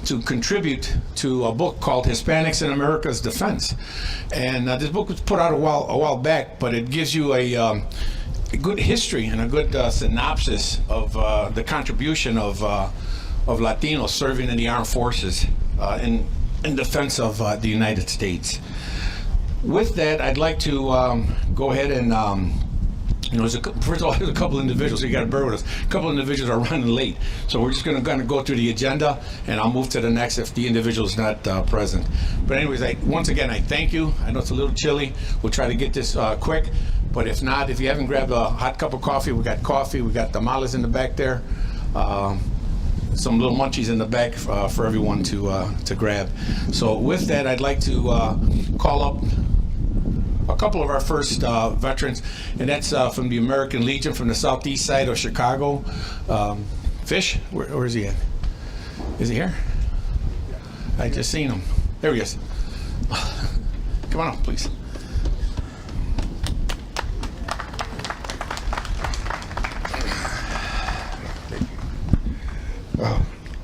to contribute to a book called Hispanics in America's Defense. And this book was put out a while back, but it gives you a good history and a good synopsis of the contribution of Latinos serving in the armed forces in defense of the United States. With that, I'd like to go ahead and first of all, there's a couple individuals, so you got to bear with us. A couple individuals are running late, so we're just going to go through the agenda, and I'll move to the next if the individual is not present. But anyways, once again, I thank you. I know it's a little chilly. We'll try to get this quick, but if not, if you haven't grabbed a hot cup of coffee, we got tamales in the back there, some little munchies in the back for everyone to grab. So with that, I'd like to call up a couple of our first veterans, and that's from the American Legion from the southeast side of Chicago. Fish, where is he at? Is he here? I just seen him. There he is. Come on up, please.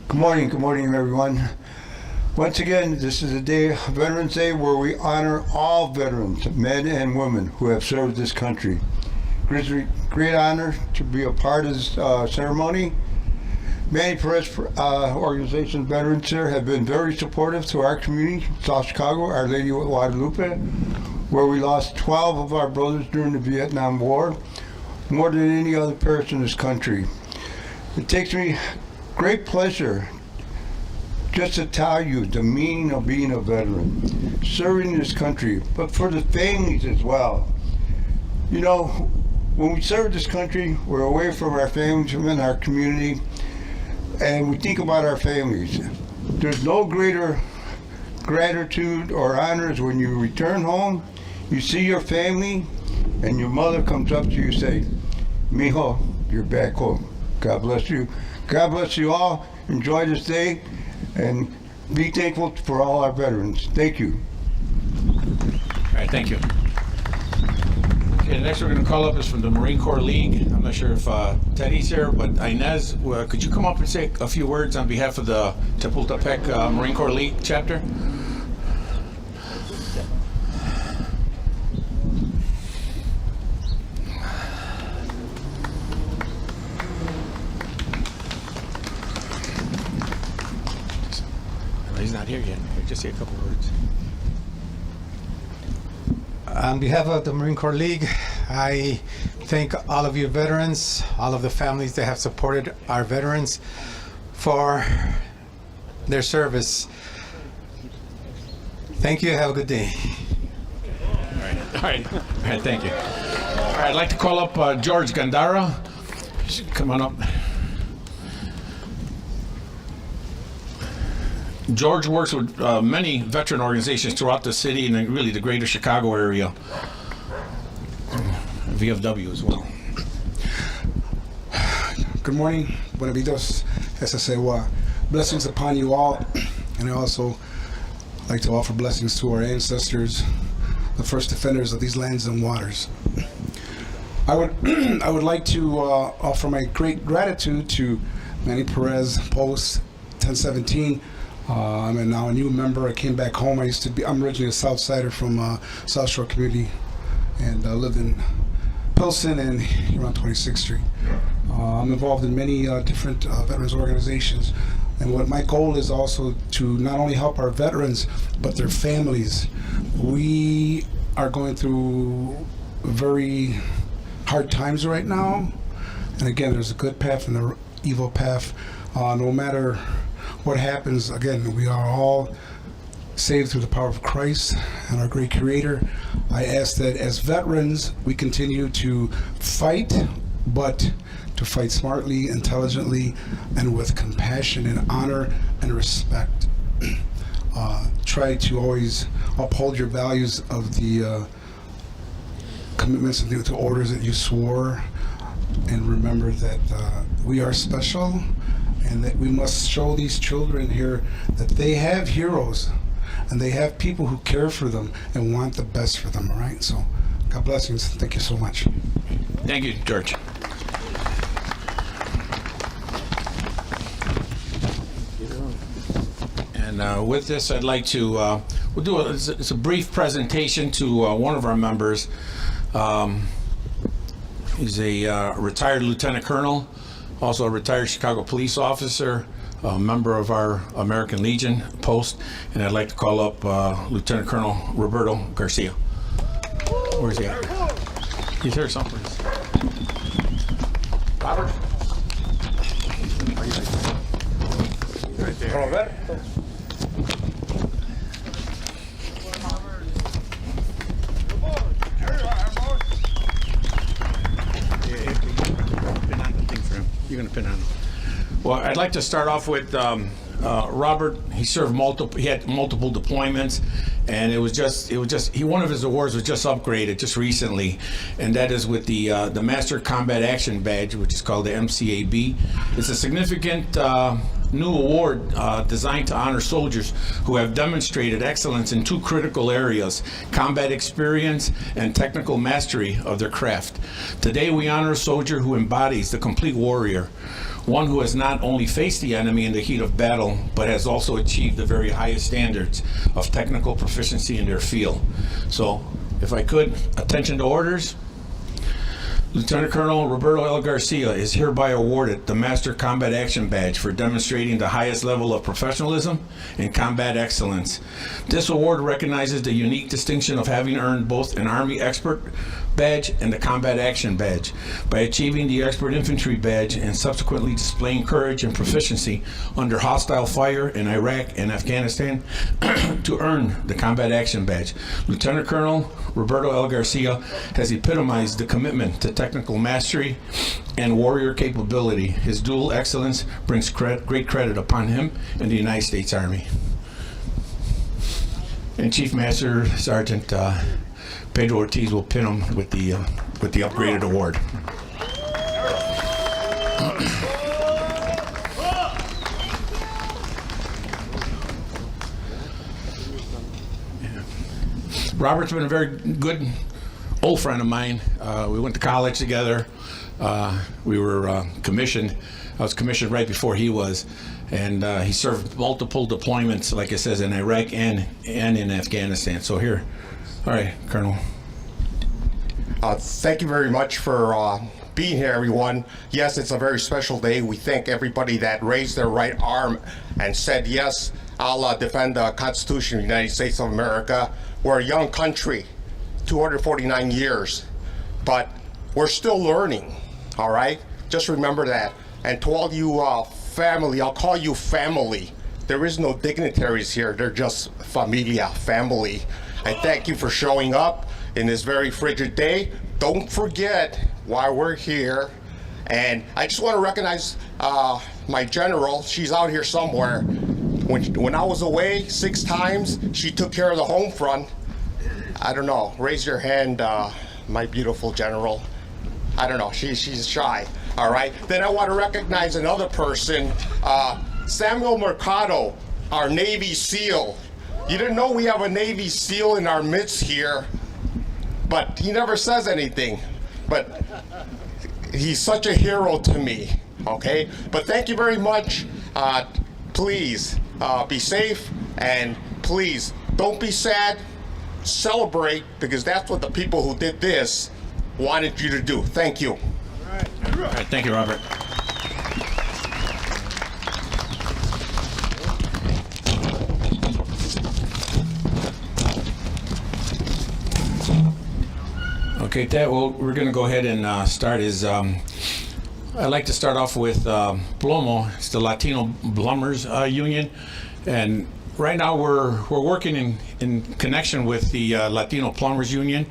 Good morning, everyone. Once again, this is a day, Veterans Day, where we honor all veterans, men and women, who have served this country. It's a great honor to be a part of this ceremony. Many Perez organization veterans here have been very supportive to our community, South Chicago, Our Lady of Guadalupe, where we lost 12 of our brothers during the Vietnam War, more than any other parish in this country. It takes me great pleasure just to tell you the meaning of being a veteran, serving this country, but for the families as well. You know, when we serve this country, we're away from our families and our community, and we think about our families. There's no greater gratitude or honors when you return home, you see your family, and your mother comes up to you and say, "Mijo, you're back home. God bless you." God bless you all. Enjoy this day. And be thankful for all our veterans. Thank you. All right, thank you. Okay, the next we're going to call up is from the Marine Corps League. I'm not sure if Teddy's here, but Inez, could you come up and say a few words on behalf of the Chapultepec Marine Corps League chapter? He's not here yet. Just say a couple words. On behalf of the Marine Corps League, I thank all of you veterans, all of the families that have supported our veterans for their service. Thank you. Have a good day. All right, thank you. All right, I'd like to call up George Gandara. Come on up. George works with many veteran organizations throughout the city and really the greater Chicago area. VFW as well. Good morning. Buenos días. Blessings upon you all. And I also like to offer blessings to our ancestors, the first defenders of these lands and waters. I would like to offer my great gratitude to Manny Perez, Post 1017. I'm now a new member. I came back home. I'm originally a South Sider from South Shore community, and lived in Pilsen and here on 26th Street. I'm involved in many different veterans organizations, and what my goal is also to not only help our veterans, but their families. We are going through very hard times right now, and again, there's a good path and the evil path. No matter what happens, again, we are all saved through the power of Christ and our great Creator. I ask that as veterans, we continue to fight, but to fight smartly, intelligently, and with compassion and honor and respect. Try to always uphold your values of the commitments and the orders that you swore, and remember that we are special, and that we must show these children here that they have heroes and they have people who care for them and want the best for them, all right? So, God blessings. Thank you so much. Thank you, George. And with this, I'd like to, we'll do it's a brief presentation to one of our members. He's a retired lieutenant colonel, also a retired Chicago police officer, a member of our American Legion post, and I'd like to call up Lieutenant Colonel Roberto Garcia. Where's he at? He's here someplace. Robert? Right there. Roberto. You're going to pin on him. Well, I'd like to start off with Robert. He served he had multiple deployments, and one of his awards was just upgraded just recently, and that is with the Master Combat Action Badge, which is called the MCAB. It's a significant new award designed to honor soldiers who have demonstrated excellence in two critical areas: combat experience and technical mastery of their craft. Today we honor a soldier who embodies the complete warrior, one who has not only faced the enemy in the heat of battle, but has also achieved the very highest standards of technical proficiency in their field. So, if I could, attention to orders. Lieutenant Colonel Roberto L. Garcia is hereby awarded the Master Combat Action Badge for demonstrating the highest level of professionalism and combat excellence. This award recognizes the unique distinction of having earned both an Army Expert Badge and the Combat Action Badge by achieving the Expert Infantry Badge and subsequently displaying courage and proficiency under hostile fire in Iraq and Afghanistan to earn the Combat Action Badge. Lieutenant Colonel Roberto L. Garcia has epitomized the commitment to technical mastery and warrior capability. His dual excellence brings great credit upon him and the United States Army. And Chief Master Sergeant Pedro Ortiz will pin him with the upgraded award. Robert's been a very good old friend of mine. We went to college together. We were commissioned. I was commissioned right before he was, and he served multiple deployments, like it says, in Iraq and in Afghanistan. So here, all right, Colonel. Thank you very much for being here, everyone. Yes, it's a very special day. We thank everybody that raised their right arm and said, yes, I'll defend the Constitution of the United States of America. We're a young country, 249 years, but we're still learning, all right? Just remember that. And to all you family, I'll call you family. There is no dignitaries here. They're just familia, family. I thank you for showing up in this very frigid day. Don't forget why we're here. And I just want to recognize my general. She's out here somewhere. When I was away 6 times, she took care of the home front. I don't know. Raise your hand, my beautiful general. I don't know. She's shy. All right. Then I want to recognize another person, Samuel Mercado, our Navy SEAL. You didn't know we have a Navy SEAL in our midst here, but he never says anything. But he's such a hero to me. Okay. But thank you very much. Please be safe, and please don't be sad. Celebrate, because that's what the people who did this wanted you to do. Thank you. All right, thank you, Robert. Okay, we're going to go ahead and start his. I'd like to start off with Plomo. It's the Latino Plumbers Union, and right now we're working in connection with the Latino Plumbers Union,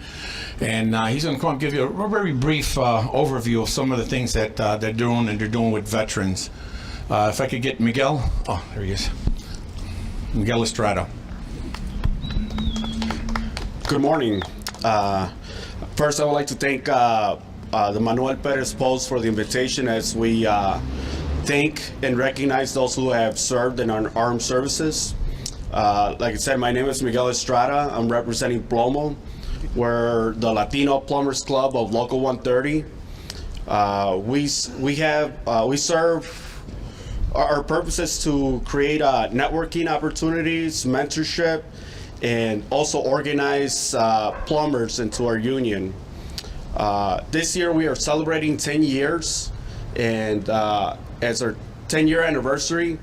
and he's going to come and give you a very brief overview of some of the things that they're doing with veterans. If I could get Miguel. Oh, there he is. Miguel Estrada. Good morning. First, I would like to thank the Miguel Perez Post for the invitation, as we thank and recognize those who have served in our armed services. Like I said, my name is Miguel Estrada. I'm representing Plomo. We're the Latino Plumbers Club of Local 130. We serve our purpose is to create networking opportunities, mentorship, and also organize plumbers into our union. This year we are celebrating 10 years, and as our 10-year anniversary,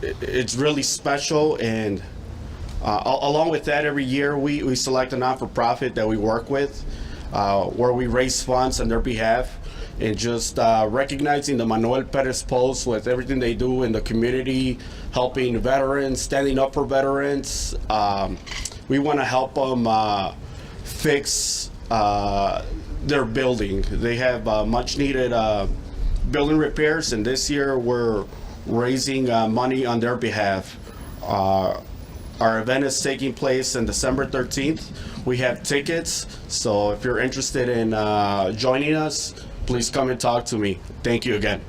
it's really special. And along with that, every year we select a not-for-profit that we work with, where we raise funds on their behalf, and just recognizing the Manuel Perez Post with everything they do in the community, helping veterans, standing up for veterans. We want to help them fix their building. They have much needed building repairs, and this year we're raising money on their behalf. Our event is taking place on December 13th. We have tickets, so if you're interested in joining us, please come and talk to me. Thank you again.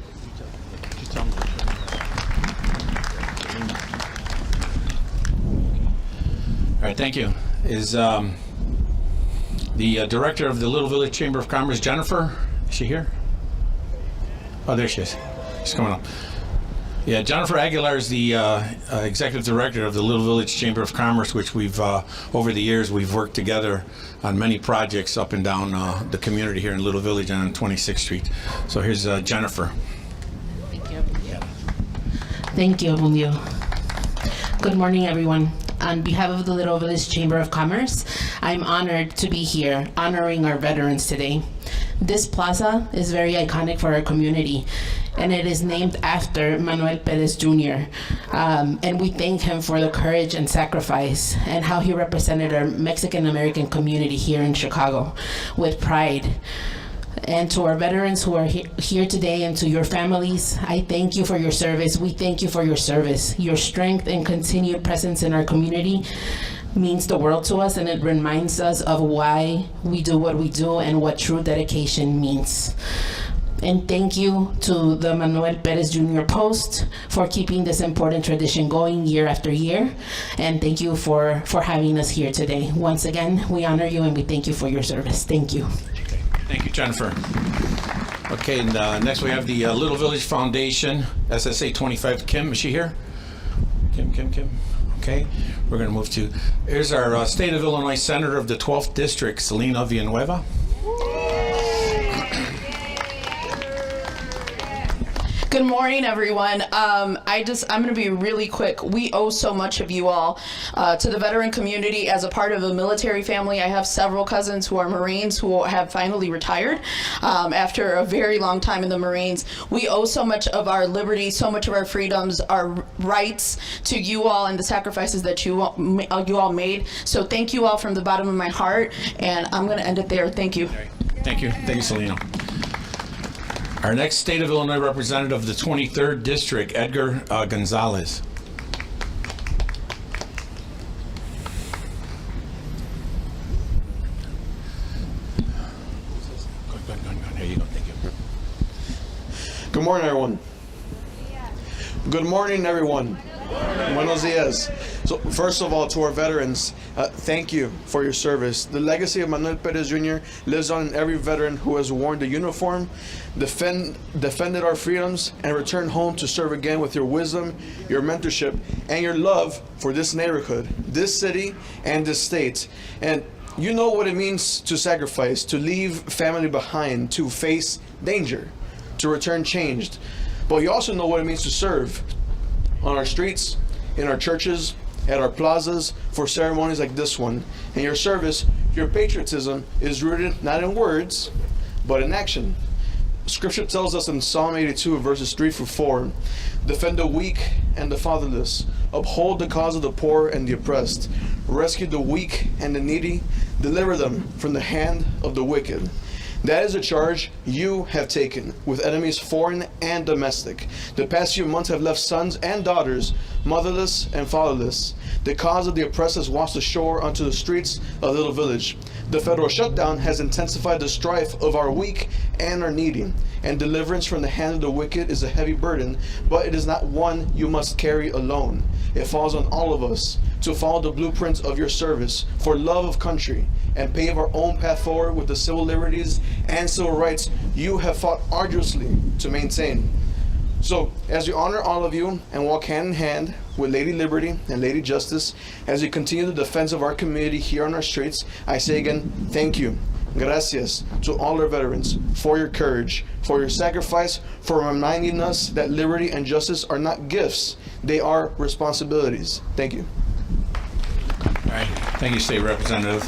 All right, thank you. Is the director of the Little Village Chamber of Commerce, Jennifer, is she here? Oh, there she is. She's coming up. Yeah, Jennifer Aguilar is the executive director of the Little Village Chamber of Commerce, which we've, over the years, we've worked together on many projects up and down the community here in Little Village and on 26th Street. So here's Jennifer. Thank you. Thank you, Julio. Good morning, everyone. On behalf of the Little Village Chamber of Commerce, I'm honored to be here honoring our veterans today. This plaza is very iconic for our community, and it is named after Manuel Perez Jr. And we thank him for the courage and sacrifice and how he represented our Mexican-American community here in Chicago with pride. And to our veterans who are here today, and to your families, I thank you for your service. We thank you for your service. Your strength and continued presence in our community means the world to us, and it reminds us of why we do what we do and what true dedication means. And thank you to the Manuel Perez Jr. Post for keeping this important tradition going year after year. And thank you for having us here today. Once again, we honor you and we thank you for your service. Thank you. Thank you, Jennifer. Okay, and next we have the Little Village Foundation, SSA 25. Kim, is she here? Kim. Okay, we're going to move to, here's our State of Illinois Senator of the 12th District, Selena Villanueva. Good morning, everyone. I'm going to be really quick. We owe so much of you all to the veteran community. As a part of a military family, I have several cousins who are Marines who have finally retired after a very long time in the Marines. We owe so much of our liberty, so much of our freedoms, our rights to you all and the sacrifices that you all made. So thank you all from the bottom of my heart, and I'm going to end it there. Thank you. Thank you, Selena. Our next State of Illinois representative of the 23rd District, Edgar Gonzalez. Go. Here you go. Thank you. Good morning, everyone. Good morning, everyone. Buenos dias. So, first of all, to our veterans, thank you for your service. The legacy of Manuel Perez Jr. lives on in every veteran who has worn the uniform, defended our freedoms, and returned home to serve again with your wisdom, your mentorship, and your love for this neighborhood, this city, and this state. And you know what it means to sacrifice, to leave family behind, to face danger, to return changed. But you also know what it means to serve on our streets, in our churches, at our plazas, for ceremonies like this one. In your service, your patriotism is rooted not in words, but in action. Scripture tells us in Psalm 82, verses 3-4, defend the weak and the fatherless, uphold the cause of the poor and the oppressed, rescue the weak and the needy, deliver them from the hand of the wicked. That is a charge you have taken with enemies foreign and domestic. The past few months have left sons and daughters motherless and fatherless. The cause of the oppressed has washed ashore onto the streets of Little Village. The federal shutdown has intensified the strife of our weak and our needy. And deliverance from the hand of the wicked is a heavy burden, but it is not one you must carry alone. It falls on all of us to follow the blueprints of your service for love of country and pave our own path forward with the civil liberties and civil rights you have fought arduously to maintain. So, as we honor all of you and walk hand in hand with Lady Liberty and Lady Justice, as we continue the defense of our community here on our streets, I say again, thank you. Gracias to all our veterans for your courage, for your sacrifice, for reminding us that liberty and justice are not gifts, they are responsibilities. Thank you. All right. Thank you, State Representative.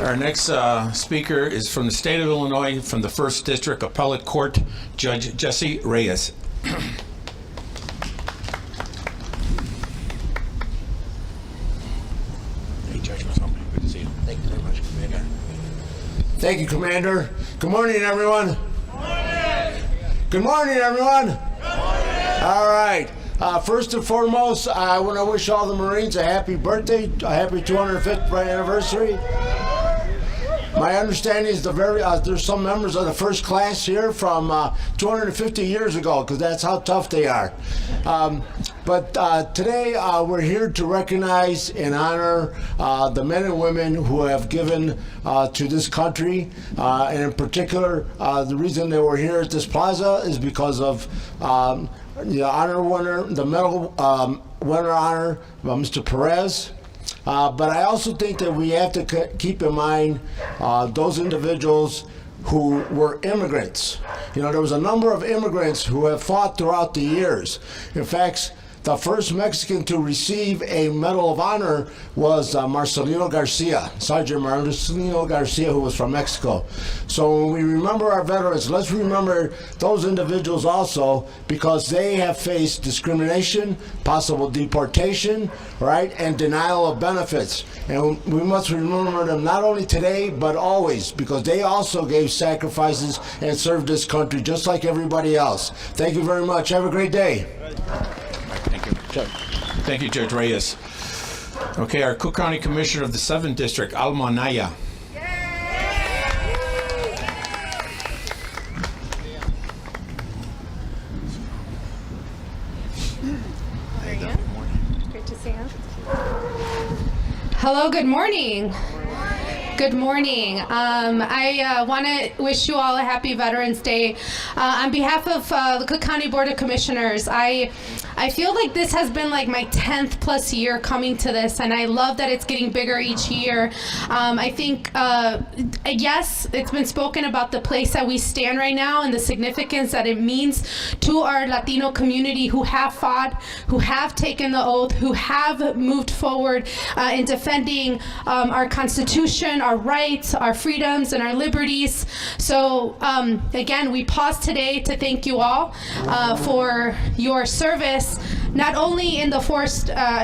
Our next speaker is from the state of Illinois, from the 1st District Appellate Court, Judge Jesse Reyes. Hey, Judge, what's up? Good to see you. Thank you very much, Commander. Thank you, Commander. Good morning, everyone. Good morning. Good morning, everyone. Good morning. All right. First and foremost, I want to wish all the Marines a happy birthday, a happy 205th anniversary. My understanding is there's some members of the first class here from 250 years ago, because that's how tough they are. But today we're here to recognize and honor the men and women who have given to this country. And in particular, the reason they were here at this plaza is because of the honor winner, the medal winner honor, Mr. Perez. But I also think that we have to keep in mind those individuals who were immigrants. You know, there was a number of immigrants who have fought throughout the years. In fact, the first Mexican to receive a Medal of Honor was Marcelino Garcia, Sergeant Marcelino Garcia, who was from Mexico. So when we remember our veterans, let's remember those individuals also, because they have faced discrimination, possible deportation, right, and denial of benefits. And we must remember them not only today, but always, because they also gave sacrifices and served this country just like everybody else. Thank you very much. Have a great day. Thank you, Judge Reyes. Okay, our Cook County Commissioner of the 7th District, Alma Anaya. Great to see you. Hello, good morning. Good morning. I want to wish you all a happy Veterans Day. On behalf of the Cook County Board of Commissioners, I feel like this has been like my 10th plus year coming to this, and I love that it's getting bigger each year. I think, yes, it's been spoken about the place that we stand right now and the significance that it means to our Latino community who have fought, who have taken the oath, who have moved forward in defending our Constitution, our rights, our freedoms, and our liberties. So again, we pause today to thank you all for your service, not only in the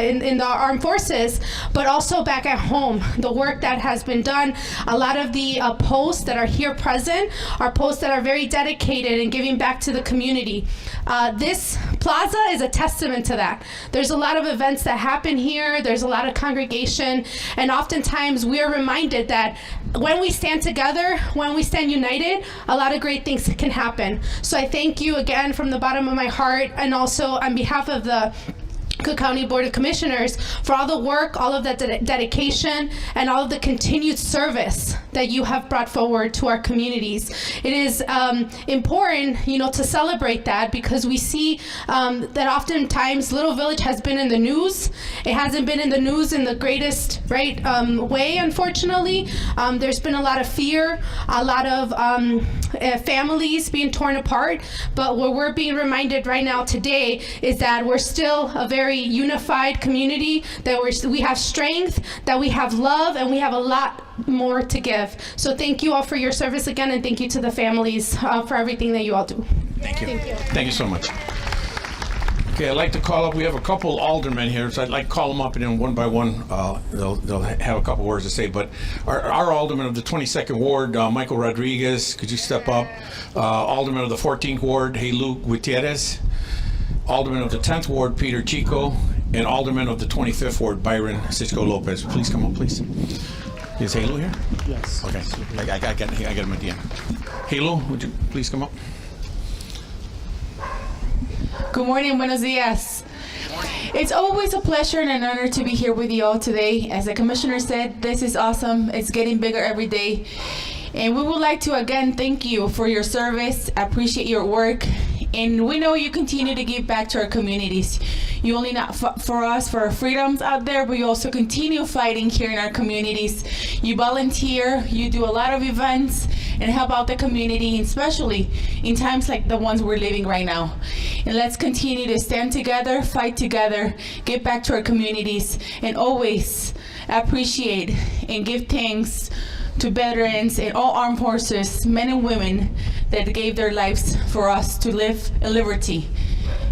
in the armed forces, but also back at home. The work that has been done, a lot of the posts that are here present are posts that are very dedicated in giving back to the community. This plaza is a testament to that. There's a lot of events that happen here. There's a lot of congregation, and oftentimes we are reminded that when we stand together, when we stand united, a lot of great things can happen. So I thank you again from the bottom of my heart, and also on behalf of the Cook County Board of Commissioners for all the work, all of that dedication, and all of the continued service that you have brought forward to our communities. It is important, to celebrate that, because we see that oftentimes Little Village has been in the news. It hasn't been in the news in the greatest way, unfortunately. There's been a lot of fear, a lot of families being torn apart, but what we're being reminded right now today is that we're still a very unified community, that we have strength, that we have love, and we have a lot more to give. So thank you all for your service again, and thank you to the families for everything that you all do. Thank you. Thank you so much. Okay, I'd like to call up, we have a couple aldermen here, so I'd like to call them up, and then one by one, they'll have a couple words to say. But our alderman of the 22nd Ward, Michael Rodriguez, could you step up? Alderman of the 14th Ward, Helu Gutierrez. Alderman of the 10th Ward, Peter Chico, and Alderman of the 25th Ward, Byron Cisco Lopez. Please come up, please. Is Helu here? Yes. Okay, I got him at the end. Helu, would you please come up? Good morning, buenos dias. It's always a pleasure and an honor to be here with you all today. As the commissioner said, this is awesome. It's getting bigger every day. And we would like to again thank you for your service, appreciate your work, And we know you continue to give back to our communities. You only not for us, for our freedoms out there, but you also continue fighting here in our communities. You volunteer, you do a lot of events, and help out the community, especially in times like the ones we're living right now. And let's continue to stand together, fight together, give back to our communities, and always appreciate and give thanks to veterans and all armed forces, men and women that gave their lives for us to live in liberty.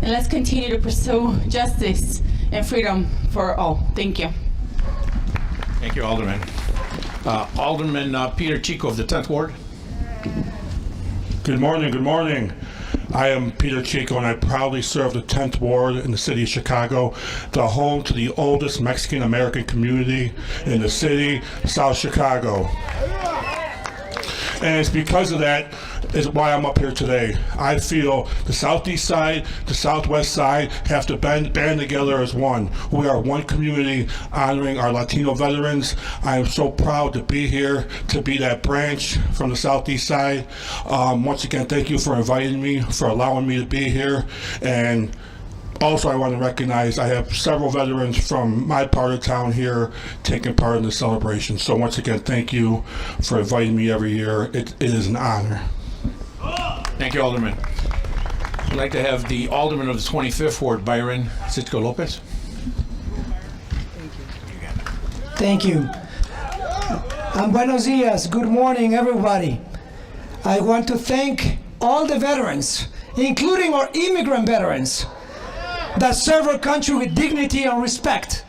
And let's continue to pursue justice and freedom for all. Thank you. Thank you, Alderman. Alderman Peter Chico of the 10th Ward. Good morning, good morning. I am Peter Chico, and I proudly serve the 10th Ward in the city of Chicago, the home to the oldest Mexican-American community in the city, South Chicago. And it's because of that is why I'm up here today. I feel the southeast side, the southwest side have to band together as one. We are one community honoring our Latino veterans. I am so proud to be here, to be that branch from the southeast side. Once again, thank you for inviting me, for allowing me to be here. And also, I want to recognize I have several veterans from my part of town here taking part in the celebration. So once again, thank you for inviting me every year. It is an honor. Thank you, Alderman. I'd like to have the Alderman of the 25th Ward, Byron Sitko Lopez. Thank you. And buenos dias. Good morning, everybody. I want to thank all the veterans, including our immigrant veterans, that serve our country with dignity and respect.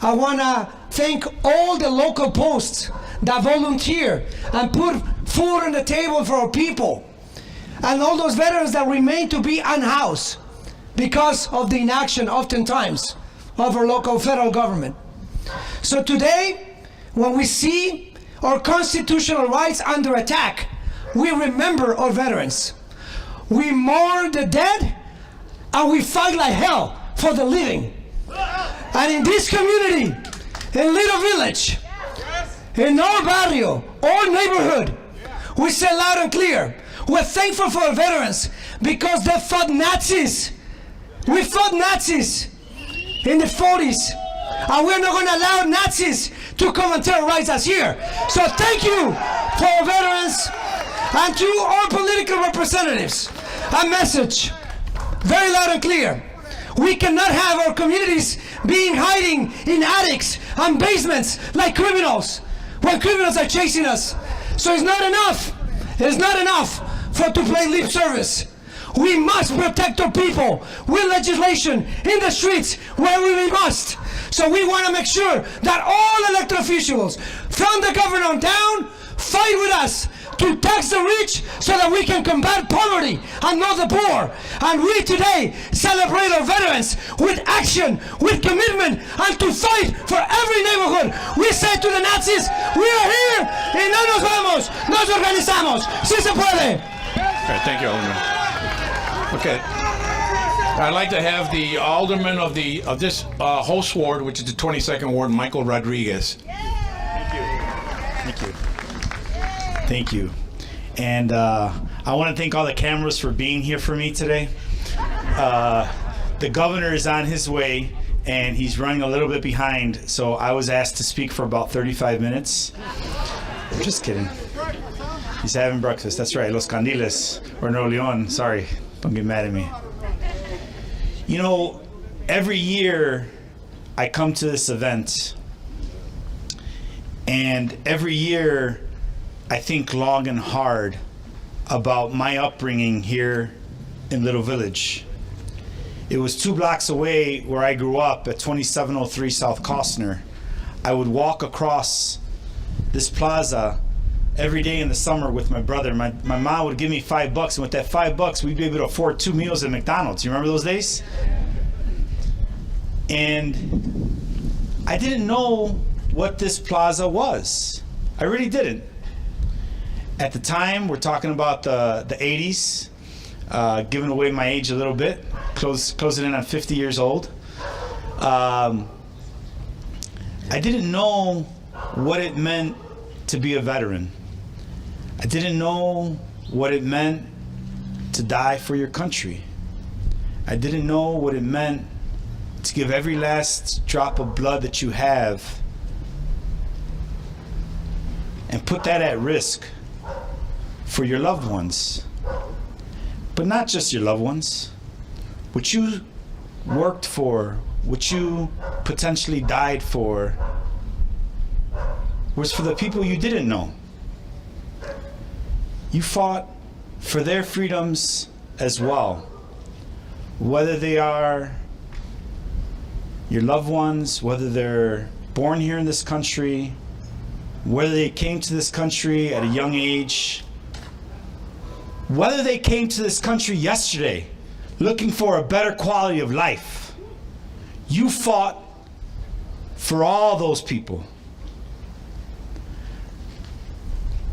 I want to thank all the local posts that volunteer and put food on the table for our people, and all those veterans that remain to be unhoused because of the inaction, oftentimes, of our local federal government. So today, when we see our constitutional rights under attack, we remember our veterans. We mourn the dead, and we fight like hell for the living. And in this community, in Little Village, in our barrio, our neighborhood, we say loud and clear, we're thankful for our veterans because they fought Nazis. We fought Nazis in the 40s, and we're not going to allow Nazis to come and terrorize us here. So thank you for our veterans, and to our political representatives, a message very loud and clear. We cannot have our communities being hiding in attics and basements like criminals when criminals are chasing us. So it's not enough. It's not enough for to play lip service. We must protect our people with legislation in the streets where we must. So we want to make sure that all elected officials from the governor on down fight with us to tax the rich so that we can combat poverty and not the poor. And we today celebrate our veterans with action, with commitment, and to fight for every neighborhood. We say to the Nazis, we are here y no nos vamos, nos organizamos. Sí se puede. Okay, thank you, Alderman. Okay. I'd like to have the Alderman of this host ward, which is the 22nd Ward, Michael Rodriguez. Thank you. Thank you. And I want to thank all the cameras for being here for me today. The governor is on his way, and he's running a little bit behind, so I was asked to speak for about 35 minutes. I'm just kidding. He's having breakfast. That's right, Los Candiles, or No Leon. Sorry, don't get mad at me. You know, every year I come to this event, and every year I think long and hard about my upbringing here in Little Village. It was 2 blocks away where I grew up at 2703 South Costner. I would walk across this plaza every day in the summer with my brother. My mom would give me $5, and with that $5, we'd be able to afford 2 meals at McDonald's. You remember those days? And I didn't know what this plaza was. I really didn't. At the time, we're talking about the 80s, giving away my age a little bit, closing in on 50 years old. I didn't know what it meant to be a veteran. I didn't know what it meant to die for your country. I didn't know what it meant to give every last drop of blood that you have and put that at risk for your loved ones. But not just your loved ones. What you worked for, what you potentially died for, was for the people you didn't know. You fought for their freedoms as well. Whether they are your loved ones, whether they're born here in this country, whether they came to this country at a young age, whether they came to this country yesterday looking for a better quality of life, you fought for all those people.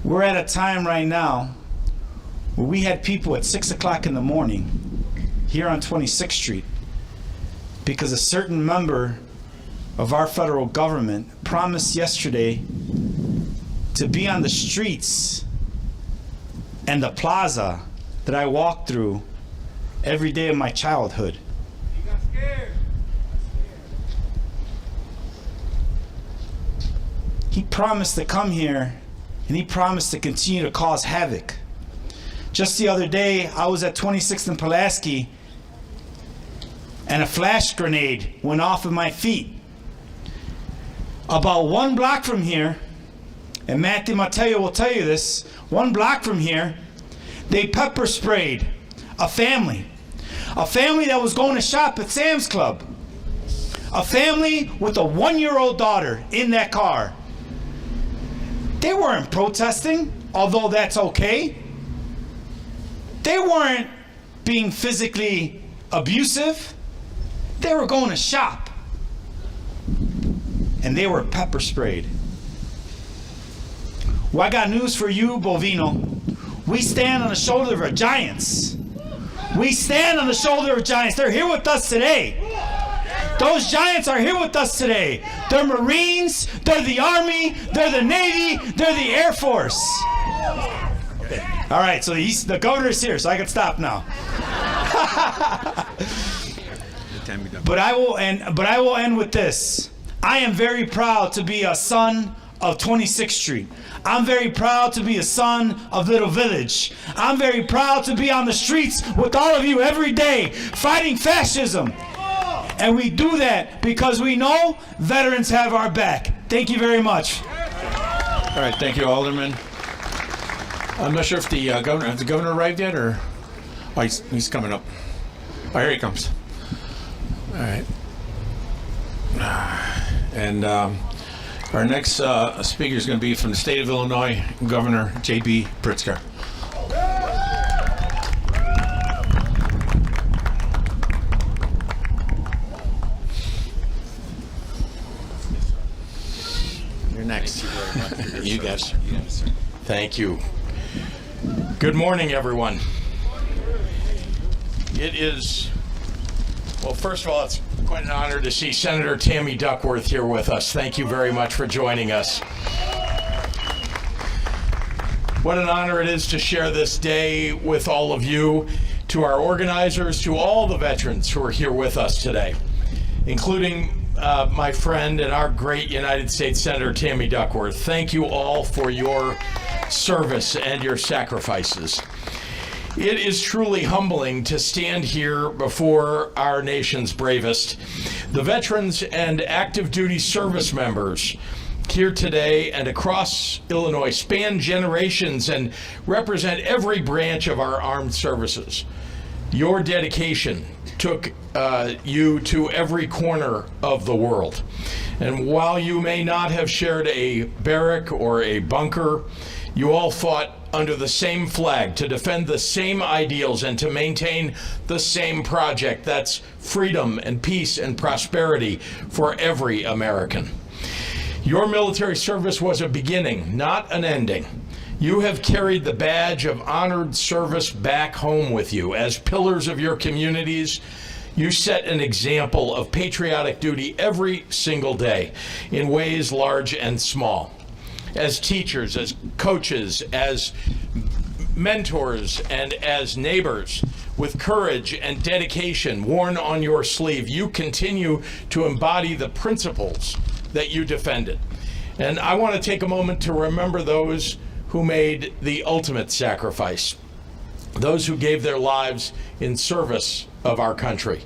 We're at a time right now where we had people at 6 o'clock in the morning here on 26th Street because a certain member of our federal government promised yesterday to be on the streets and the plaza that I walked through every day of my childhood. He got scared. He promised to come here and he promised to continue to cause havoc. Just the other day, I was at 26th and Pulaski and a flash grenade went off at my feet. About 1 block from here, and Matthew Mateo will tell you this, 1 block from here, they pepper sprayed a family that was going to shop at Sam's Club. A family with a 1-year-old daughter in that car. They weren't protesting, although that's okay. They weren't being physically abusive. They were going to shop. And they were pepper sprayed. Well, I got news for you, Bovino. We stand on the shoulder of giants. We stand on the shoulder of giants. They're here with us today. Those giants are here with us today. They're Marines, they're the Army, they're the Navy, they're the Air Force. Okay. All right, so the governor's here, so I can stop now. But I will end with this. I am very proud to be a son of 26th Street. I'm very proud to be a son of Little Village. I'm very proud to be on the streets with all of you every day fighting fascism. And we do that because we know veterans have our back. Thank you very much. All right, thank you, Alderman. I'm not sure if the governor, has the governor arrived yet, or oh, he's coming up. Oh, here he comes. All right. And our next speaker is going to be from the state of Illinois, Governor J.B. Pritzker. You're next. Thank you very much. You guys. Thank you. Good morning, everyone. It is, well, first of all, it's quite an honor to see Senator Tammy Duckworth here with us. Thank you very much for joining us. What an honor it is to share this day with all of you, to our organizers, to all the veterans who are here with us today, including my friend and our great United States Senator Tammy Duckworth. Thank you all for your service and your sacrifices. It is truly humbling to stand here before our nation's bravest. The veterans and active duty service members here today and across Illinois span generations and represent every branch of our armed services. Your dedication took you to every corner of the world. And while you may not have shared a barrack or a bunker, you all fought under the same flag to defend the same ideals and to maintain the same project. That's freedom and peace and prosperity for every American. Your military service was a beginning, not an ending. You have carried the badge of honored service back home with you. As pillars of your communities, you set an example of patriotic duty every single day in ways large and small. As teachers, as coaches, as mentors, and as neighbors, With courage and dedication worn on your sleeve, you continue to embody the principles that you defended. And I want to take a moment to remember those who made the ultimate sacrifice, those who gave their lives in service of our country.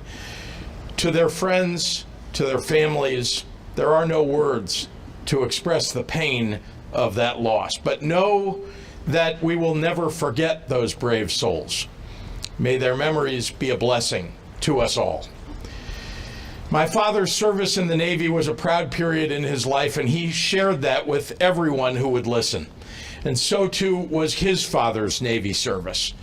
To their friends, to their families, there are no words to express the pain of that loss. But know that we will never forget those brave souls. May their memories be a blessing to us all. My father's service in the Navy was a proud period in his life, and he shared that with everyone who would listen. And so too was his father's Navy service.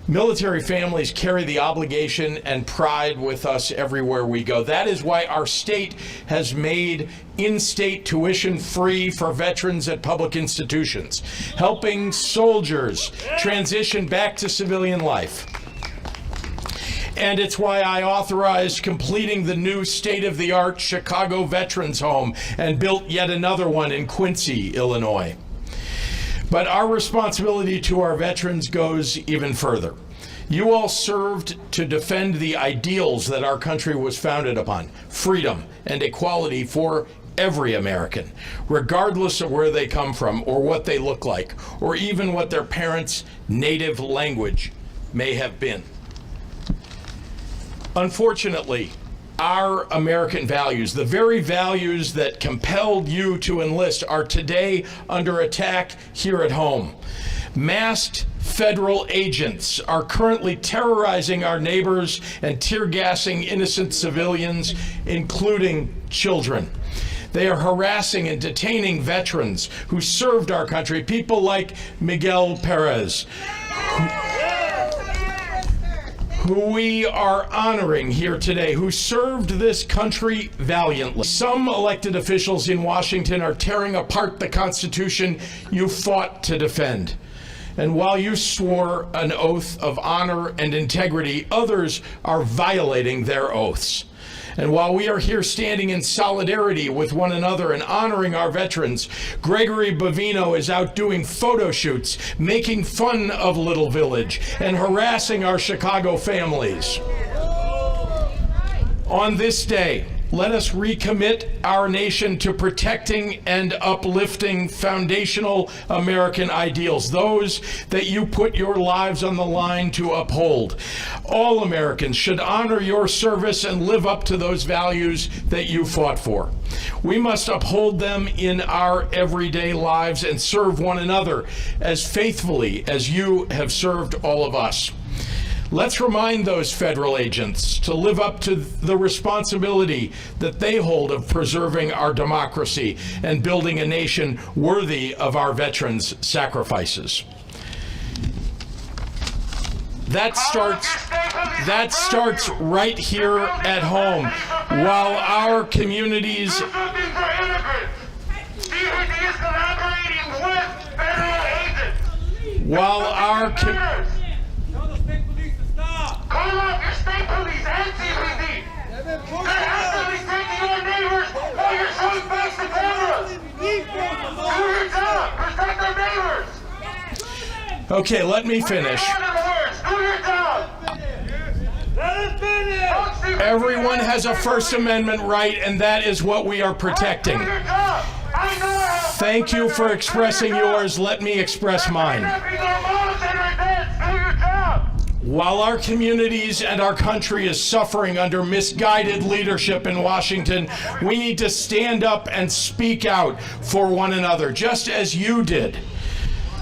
Military families carry the obligation and pride with us everywhere we go. That is why our state has made in-state tuition free for veterans at public institutions, helping soldiers transition back to civilian life. And it's why I authorized completing the new state-of-the-art Chicago Veterans Home and built yet another one in Quincy, Illinois. But our responsibility to our veterans goes even further. You all served to defend the ideals that our country was founded upon: freedom and equality for every American, regardless of where they come from or what they look like, or even what their parents' native language may have been. Unfortunately, our American values, the very values that compelled you to enlist, are today under attack here at home. Masked federal agents are currently terrorizing our neighbors and tear gassing innocent civilians, including children. They are harassing and detaining veterans who served our country, people like Miguel Perez, who we are honoring here today, who served this country valiantly. Some elected officials in Washington are tearing apart the Constitution you fought to defend. And while you swore an oath of honor and integrity, others are violating their oaths. And while we are here standing in solidarity with one another and honoring our veterans, Gregory Bovino is out doing photo shoots, making fun of Little Village, and harassing our Chicago families. On this day, let us recommit our nation to protecting and uplifting foundational American ideals, those that you put your lives on the line to uphold. All Americans should honor your service and live up to those values that you fought for. We must uphold them in our everyday lives and serve one another as faithfully as you have served all of us. Let's remind those federal agents to live up to the responsibility that they hold of preserving our democracy and building a nation worthy of our veterans' sacrifices. That starts right here at home, while our communities Call up your state police and CPD. They have to be taking your neighbors while you're showing face to cameras. Do your job. Protect our neighbors. Okay, let me finish. Do your job. Let us finish. Everyone has a First Amendment right, and that is what we are protecting. Thank you for expressing yours. Let me express mine. While our communities and our country is suffering under misguided leadership in Washington, we need to stand up and speak out for one another, just as you did.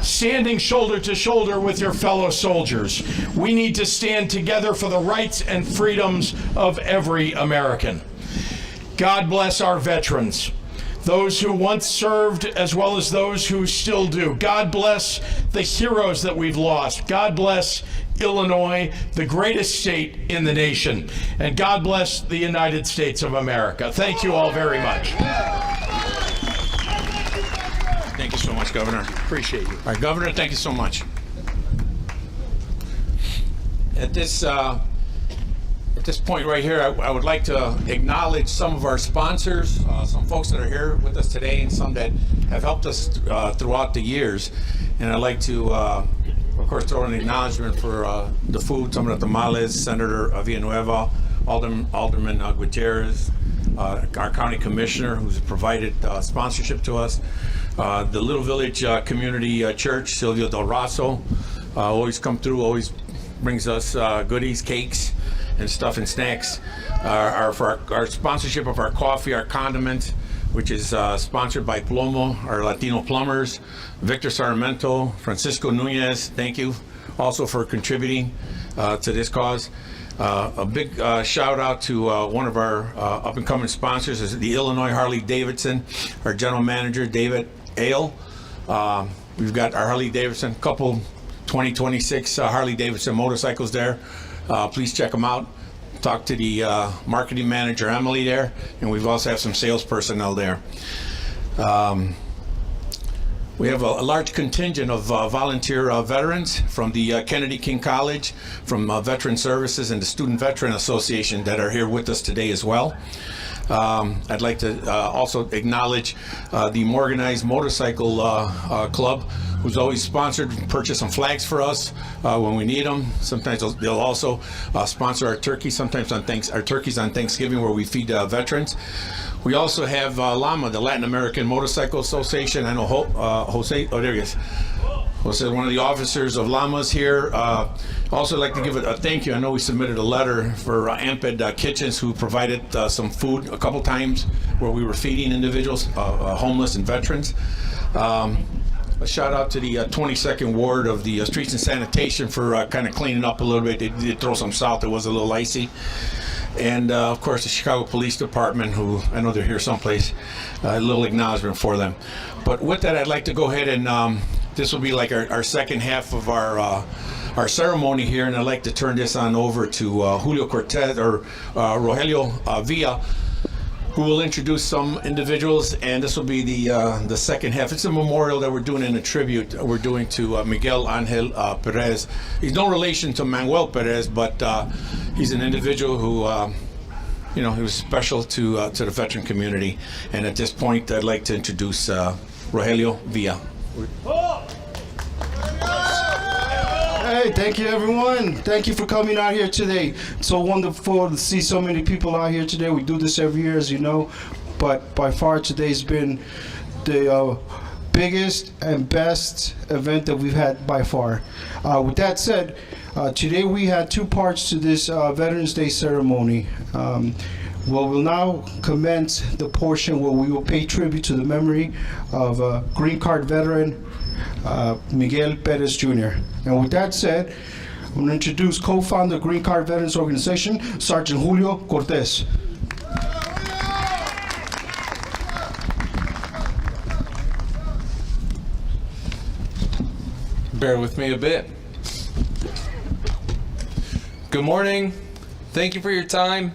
Standing shoulder to shoulder with your fellow soldiers, we need to stand together for the rights and freedoms of every American. God bless our veterans, those who once served as well as those who still do. God bless the heroes that we've lost. God bless Illinois, the greatest state in the nation. And God bless the United States of America. Thank you all very much. Thank you so much, Governor. Appreciate you. All right, Governor, thank you so much. At this point right here, I would like to acknowledge some of our sponsors, some folks that are here with us today, and some that have helped us throughout the years. And I'd like to of course, throw an acknowledgement for the food, some of the tamales, Senator Villanueva, Alderman Gutierrez, our county commissioner who's provided sponsorship to us, the Little Village Community Church, Silvio Del Raso, always come through, always brings us goodies, cakes, and stuff and snacks. For our sponsorship of our coffee, our condiments, which is sponsored by Plomo, our Latino plumbers, Victor Sarmiento, Francisco Nunez, thank you also for contributing to this cause. A big shout out to one of our up and coming sponsors, is the Illinois Harley Davidson, our general manager, David Ale. We've got our Harley Davidson, couple 2026 Harley Davidson motorcycles there. Please check them out. Talk to the marketing manager, Emily, there, and we've also have some sales personnel there. We have a large contingent of volunteer veterans from the Kennedy King College, from Veteran Services and the Student Veteran Association that are here with us today as well. I'd like to also acknowledge the Morganized Motorcycle Club, who's always sponsored and purchased some flags for us when we need them. Sometimes they'll also sponsor our turkeys, sometimes our turkeys on Thanksgiving, where we feed veterans. We also have LAMA, the Latin American Motorcycle Association. I know Jose, oh, there he is. Jose, one of the officers of LAMA's here. Also like to give a thank you. I know we submitted a letter for Amped Kitchens, who provided some food a couple times where we were feeding individuals, homeless and veterans. A shout out to the 22nd Ward of the Streets and Sanitation for kind of cleaning up a little bit. They did throw some salt, it was a little icy. And of course the Chicago Police Department, who I know they're here someplace, a little acknowledgement for them. But with that, I'd like to go ahead and this will be like our second half of our ceremony here, and I'd like to turn this on over to Julio Cortez, or Rogelio Villa, who will introduce some individuals, and this will be the second half. It's a memorial that we're doing in a tribute we're doing to Miguel Angel Perez. He's no relation to Manuel Perez, but he's an individual who, he was special to the veteran community. And at this point, I'd like to introduce Rogelio Villa. Hey, thank you, everyone. Thank you for coming out here today. It's so wonderful to see so many people out here today. We do this every year, as you know, but by far today's been the biggest and best event that we've had by far. With that said, today we had two parts to this Veterans Day ceremony. We'll now commence the portion where we will pay tribute to the memory of a green card veteran, Miguel Perez Jr. And with that said, I'm going to introduce co-founder of Green Card Veterans Organization, Sergeant Julio Cortez. Bear with me a bit. Good morning. Thank you for your time.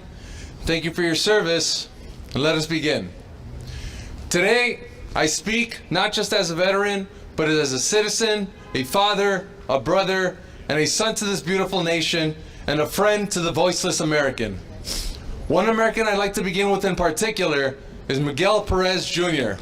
Thank you for your service. And let us begin. Today, I speak not just as a veteran, but as a citizen, a father, a brother, and a son to this beautiful nation, and a friend to the voiceless American. One American I'd like to begin with in particular is Miguel Perez Jr.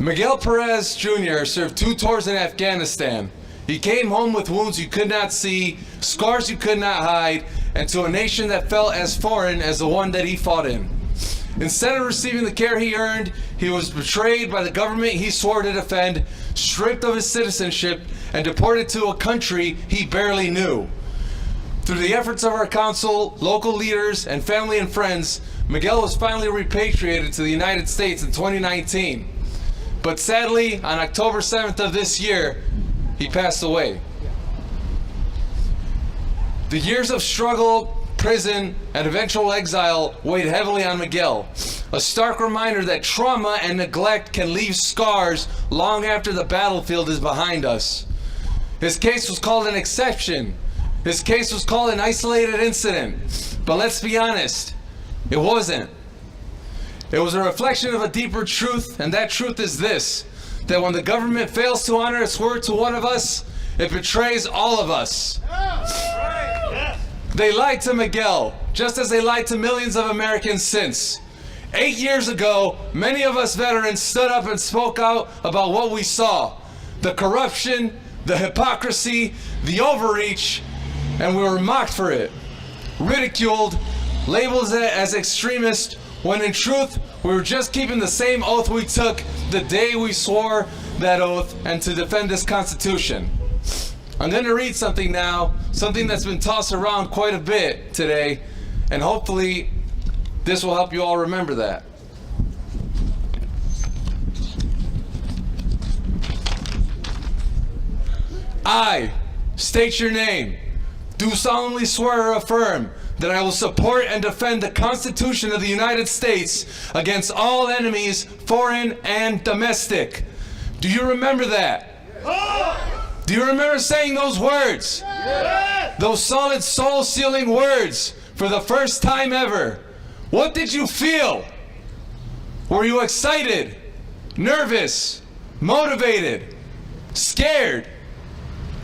Miguel Perez Jr. served 2 tours in Afghanistan. He came home with wounds you could not see, scars you could not hide, and to a nation that felt as foreign as the one that he fought in. Instead of receiving the care he earned, he was betrayed by the government he swore to defend, stripped of his citizenship, and deported to a country he barely knew. Through the efforts of our council, local leaders, and family and friends, Miguel was finally repatriated to the United States in 2019. But sadly, on October 7th of this year, he passed away. The years of struggle, prison, and eventual exile weighed heavily on Miguel. A stark reminder that trauma and neglect can leave scars long after the battlefield is behind us. His case was called an exception. His case was called an isolated incident. But let's be honest, it wasn't. It was a reflection of a deeper truth, and that truth is this: that when the government fails to honor its word to one of us, it betrays all of us. They lied to Miguel, just as they lied to millions of Americans since. 8 years ago, many of us veterans stood up and spoke out about what we saw. The corruption, the hypocrisy, the overreach, and we were mocked for it, ridiculed, labeled as extremists, when in truth, we were just keeping the same oath we took the day we swore that oath and to defend this Constitution. I'm going to read something now, something that's been tossed around quite a bit today, and hopefully this will help you all remember that. I state your name, do solemnly swear or affirm that I will support and defend the Constitution of the United States against all enemies, foreign and domestic. Do you remember that? Do you remember saying those words? Those solid, soul-sealing words for the first time ever. What did you feel? Were you excited, nervous, motivated, scared?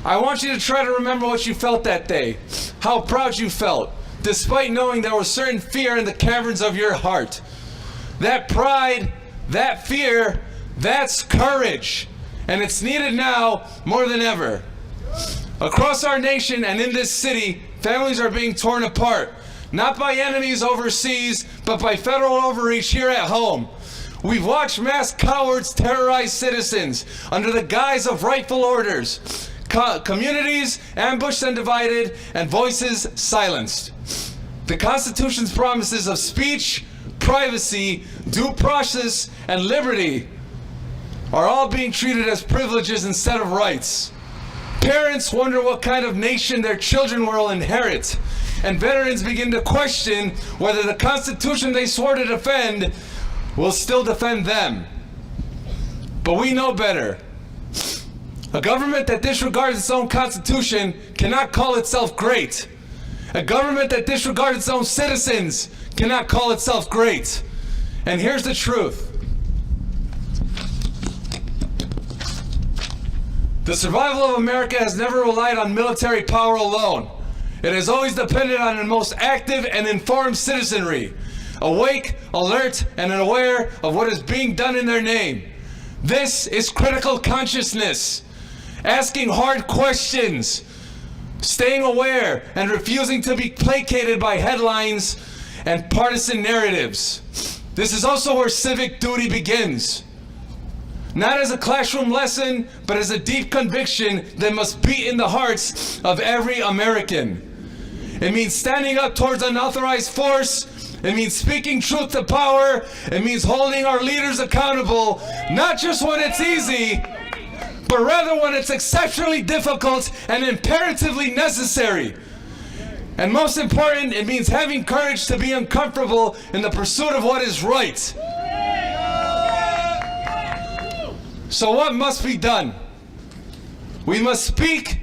I want you to try to remember what you felt that day, how proud you felt, despite knowing there was certain fear in the caverns of your heart. That pride, that fear, that's courage, and it's needed now more than ever. Across our nation and in this city, families are being torn apart, not by enemies overseas, but by federal overreach here at home. We've watched mass cowards terrorize citizens under the guise of rightful orders. Communities ambushed and divided, and voices silenced. The Constitution's promises of speech, privacy, due process, and liberty are all being treated as privileges instead of rights. Parents wonder what kind of nation their children will inherit, and veterans begin to question whether the Constitution they swore to defend will still defend them. But we know better. A government that disregards its own Constitution cannot call itself great. A government that disregards its own citizens cannot call itself great. And here's the truth. The survival of America has never relied on military power alone. It has always depended on the most active and informed citizenry, awake, alert, and aware of what is being done in their name. This is critical consciousness. Asking hard questions, staying aware, and refusing to be placated by headlines and partisan narratives. This is also where civic duty begins. Not as a classroom lesson, but as a deep conviction that must beat in the hearts of every American. It means standing up towards unauthorized force. It means speaking truth to power. It means holding our leaders accountable, not just when it's easy, but rather when it's exceptionally difficult and imperatively necessary. And most important, it means having courage to be uncomfortable in the pursuit of what is right. So what must be done? We must speak,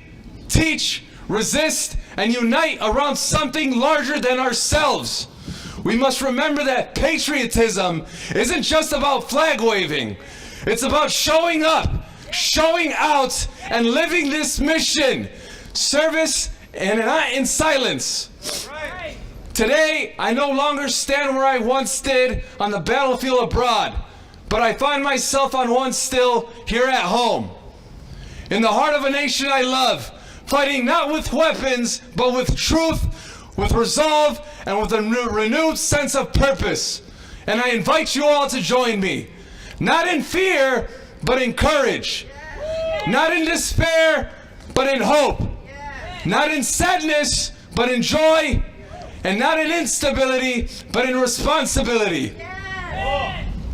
teach, resist, and unite around something larger than ourselves. We must remember that patriotism isn't just about flag waving. It's about showing up, showing out, and living this mission. Service and not in silence. Today, I no longer stand where I once did on the battlefield abroad, but I find myself on one still here at home. In the heart of a nation I love, fighting not with weapons, but with truth, with resolve, and with a renewed sense of purpose. And I invite you all to join me, not in fear, but in courage. Not in despair, but in hope. Not in sadness, but in joy. And not in instability, but in responsibility.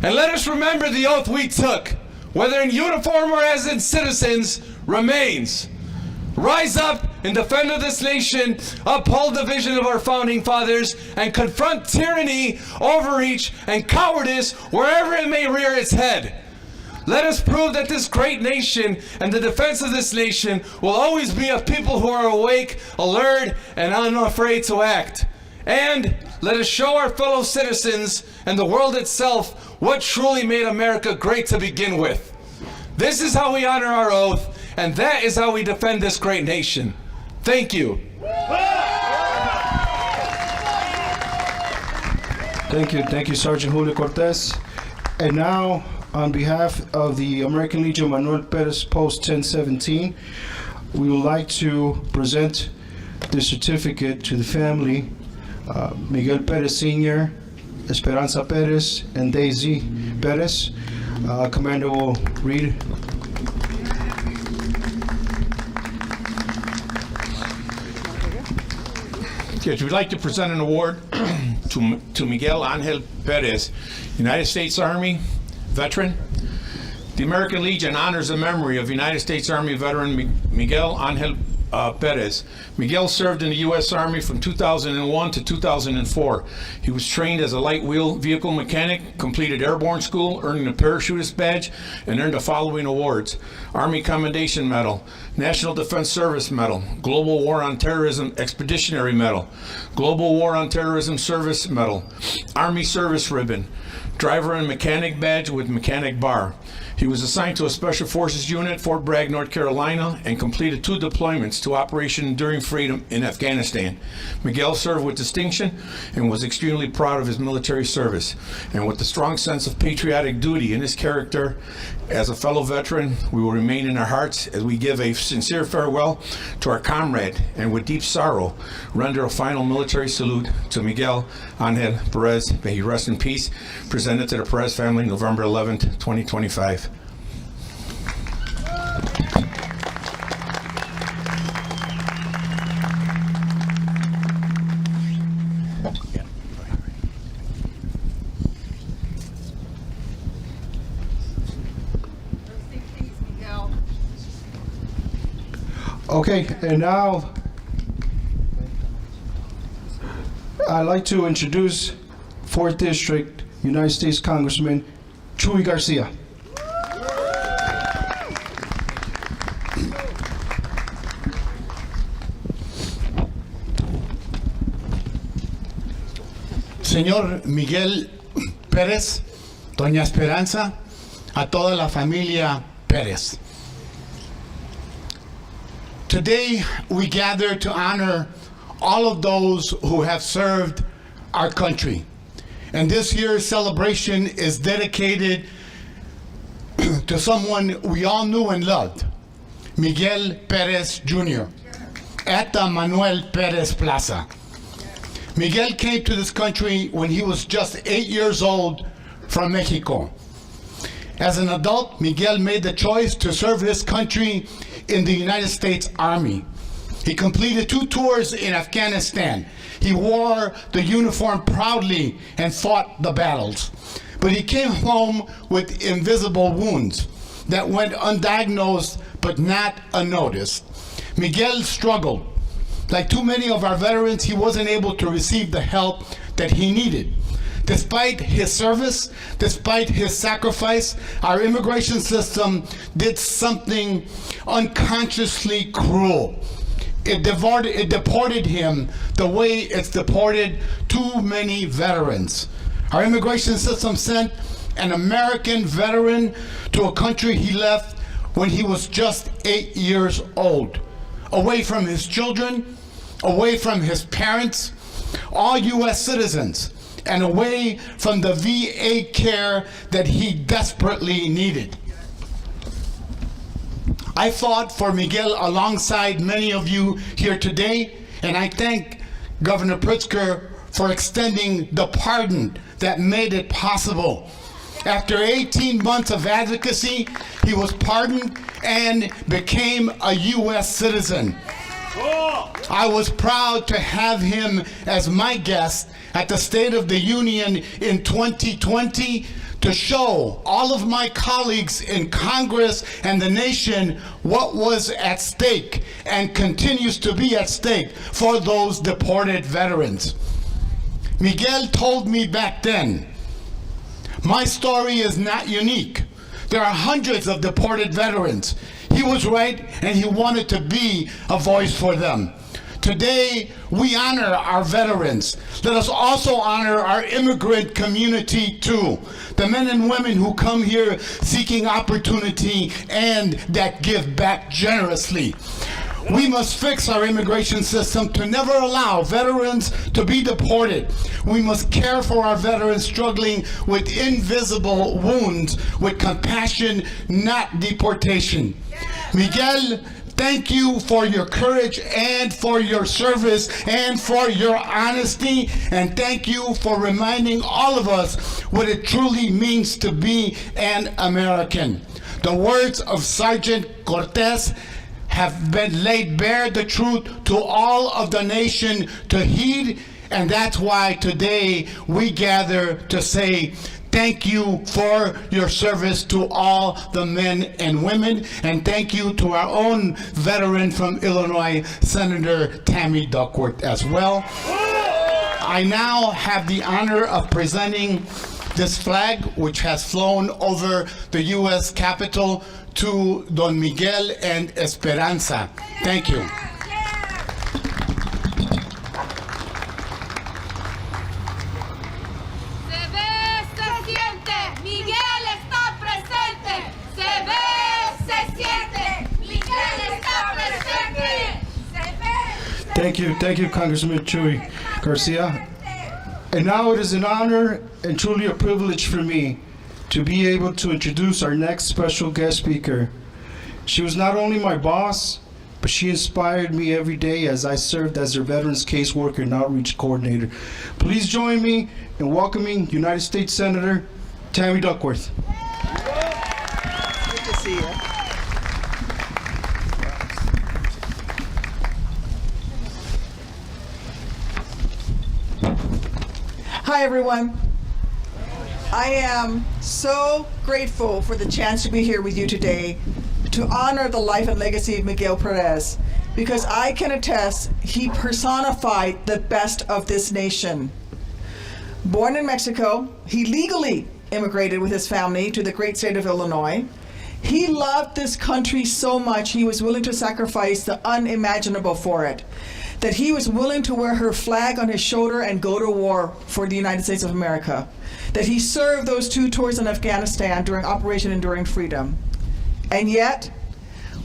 And let us remember the oath we took, whether in uniform or as in citizens, remains. Rise up in defense of this nation, uphold the vision of our founding fathers, and confront tyranny, overreach, and cowardice wherever it may rear its head. Let us prove that this great nation and the defense of this nation will always be of people who are awake, alert, and unafraid to act. And let us show our fellow citizens and the world itself what truly made America great to begin with. This is how we honor our oath, and that is how we defend this great nation. Thank you. Thank you, Sergeant Julio Cortez. And now, on behalf of the American Legion Manuel Perez Post 1017, we would like to present the certificate to the family, Miguel Perez Sr., Esperanza Perez, and Daisy Perez. Commander will read. Yes, we'd like to present an award to Miguel Angel Perez, United States Army veteran. The American Legion honors the memory of United States Army veteran Miguel Angel Perez. Miguel served in the U.S. Army from 2001 to 2004. He was trained as a light wheel vehicle mechanic, completed airborne school, earning a parachutist badge, and earned the following awards: Army Commendation Medal, National Defense Service Medal, Global War on Terrorism Expeditionary Medal, Global War on Terrorism Service Medal, Army Service Ribbon, Driver and Mechanic Badge with Mechanic Bar. He was assigned to a Special Forces unit, Fort Bragg, North Carolina, and completed 2 deployments to Operation Enduring Freedom in Afghanistan. Miguel served with distinction and was extremely proud of his military service. And with a strong sense of patriotic duty in his character as a fellow veteran, we will remain in our hearts as we give a sincere farewell to our comrade, and with deep sorrow, render a final military salute to Miguel Angel Perez. May he rest in peace. Presented to the Perez family, November 11th, 2025. Okay, and now I'd like to introduce 4th District United States Congressman Chuy Garcia. Señor Miguel Pérez, Doña Esperanza, a toda la familia Pérez. Today we gather to honor all of those who have served our country. And this year's celebration is dedicated to someone we all knew and loved, Miguel Perez Jr., at the Manuel Perez Plaza. Miguel came to this country when he was just 8 years old from Mexico. As an adult, Miguel made the choice to serve his country in the United States Army. He completed 2 tours in Afghanistan. He wore the uniform proudly and fought the battles. But he came home with invisible wounds that went undiagnosed but not unnoticed. Miguel struggled. Like too many of our veterans, he wasn't able to receive the help that he needed. Despite his service, despite his sacrifice, our immigration system did something unconsciously cruel. It deported him the way it's deported too many veterans. Our immigration system sent an American veteran to a country he left when he was just 8 years old, away from his children, away from his parents, all U.S. citizens, and away from the VA care that he desperately needed. I fought for Miguel alongside many of you here today, and I thank Governor Pritzker for extending the pardon that made it possible. After 18 months of advocacy, he was pardoned and became a U.S. citizen. I was proud to have him as my guest at the State of the Union in 2020 to show all of my colleagues in Congress and the nation what was at stake and continues to be at stake for those deported veterans. Miguel told me back then, my story is not unique. There are hundreds of deported veterans. He was right, and he wanted to be a voice for them. Today, we honor our veterans. Let us also honor our immigrant community too. The men and women who come here seeking opportunity and that give back generously. We must fix our immigration system to never allow veterans to be deported. We must care for our veterans struggling with invisible wounds with compassion, not deportation. Miguel, thank you for your courage and for your service and for your honesty, and thank you for reminding all of us what it truly means to be an American. The words of Sergeant Cortez have been laid bare the truth to all of the nation to heed, and that's why today we gather to say thank you for your service to all the men and women, and thank you to our own veteran from Illinois, Senator Tammy Duckworth as well. I now have the honor of presenting this flag, which has flown over the U.S. Capitol, to Don Miguel and Esperanza. Thank you. Thank you, Congressman Chuy Garcia. And now it is an honor and truly a privilege for me to be able to introduce our next special guest speaker. She was not only my boss, but she inspired me every day as I served as her Veterans Caseworker and Outreach Coordinator. Please join me in welcoming United States Senator Tammy Duckworth. Good to see you. Hi, everyone. I am so grateful for the chance to be here with you today to honor the life and legacy of Miguel Perez, because I can attest he personified the best of this nation. Born in Mexico, he legally immigrated with his family to the great state of Illinois. He loved this country so much he was willing to sacrifice the unimaginable for it, that he was willing to wear her flag on his shoulder and go to war for the United States of America, that he served those 2 tours in Afghanistan during Operation Enduring Freedom. And yet,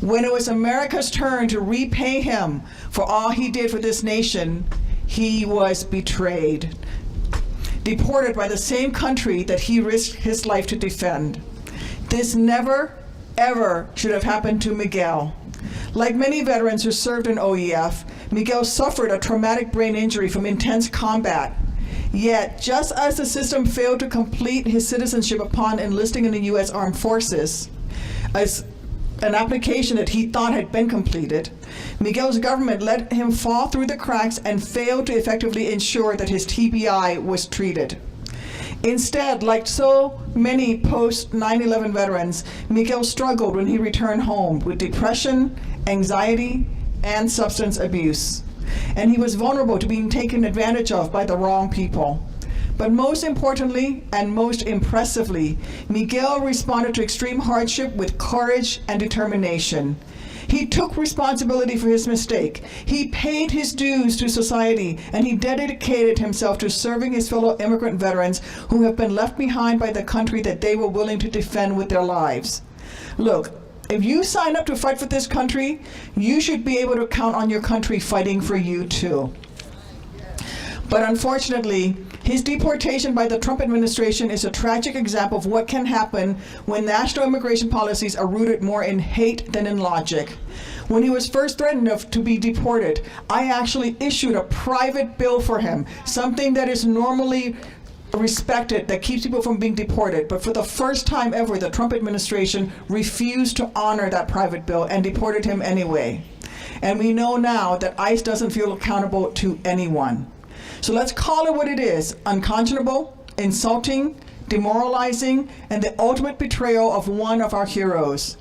when it was America's turn to repay him for all he did for this nation, he was betrayed, deported by the same country that he risked his life to defend. This never, ever should have happened to Miguel. Like many veterans who served in OEF, Miguel suffered a traumatic brain injury from intense combat. Yet, just as the system failed to complete his citizenship upon enlisting in the U.S. Armed Forces, as an application that he thought had been completed, Miguel's government let him fall through the cracks and failed to effectively ensure that his TBI was treated. Instead, like so many post-9/11 veterans, Miguel struggled when he returned home with depression, anxiety, and substance abuse. And he was vulnerable to being taken advantage of by the wrong people. But most importantly, and most impressively, Miguel responded to extreme hardship with courage and determination. He took responsibility for his mistake. He paid his dues to society, and he dedicated himself to serving his fellow immigrant veterans who have been left behind by the country that they were willing to defend with their lives. Look, if you sign up to fight for this country, you should be able to count on your country fighting for you too. But unfortunately, his deportation by the Trump administration is a tragic example of what can happen when national immigration policies are rooted more in hate than in logic. When he was first threatened to be deported, I actually issued a private bill for him, something that is normally respected, that keeps people from being deported. But for the first time ever, the Trump administration refused to honor that private bill and deported him anyway. And we know now that ICE doesn't feel accountable to anyone. So let's call it what it is: unconscionable, insulting, demoralizing, and the ultimate betrayal of one of our heroes.